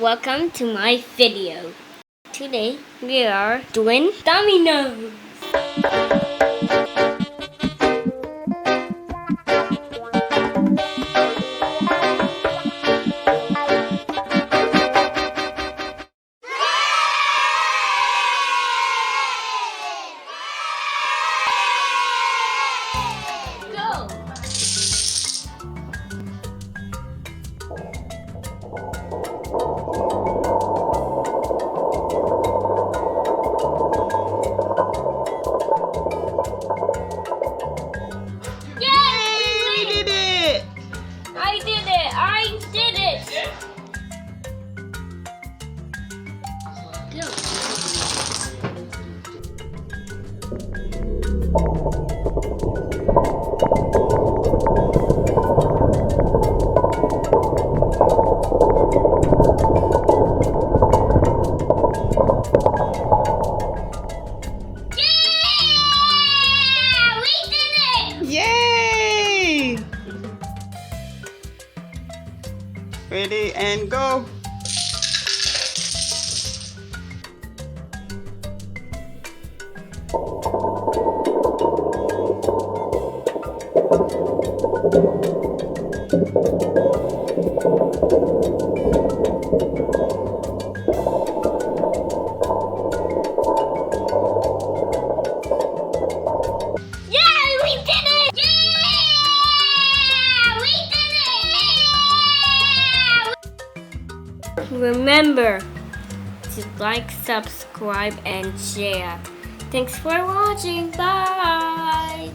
Welcome to my video. Today we are doing Dominos. Go! I did it! Yeah! We did it! Yay! Ready and go. Remember to like, subscribe, and share. Thanks for watching. Bye!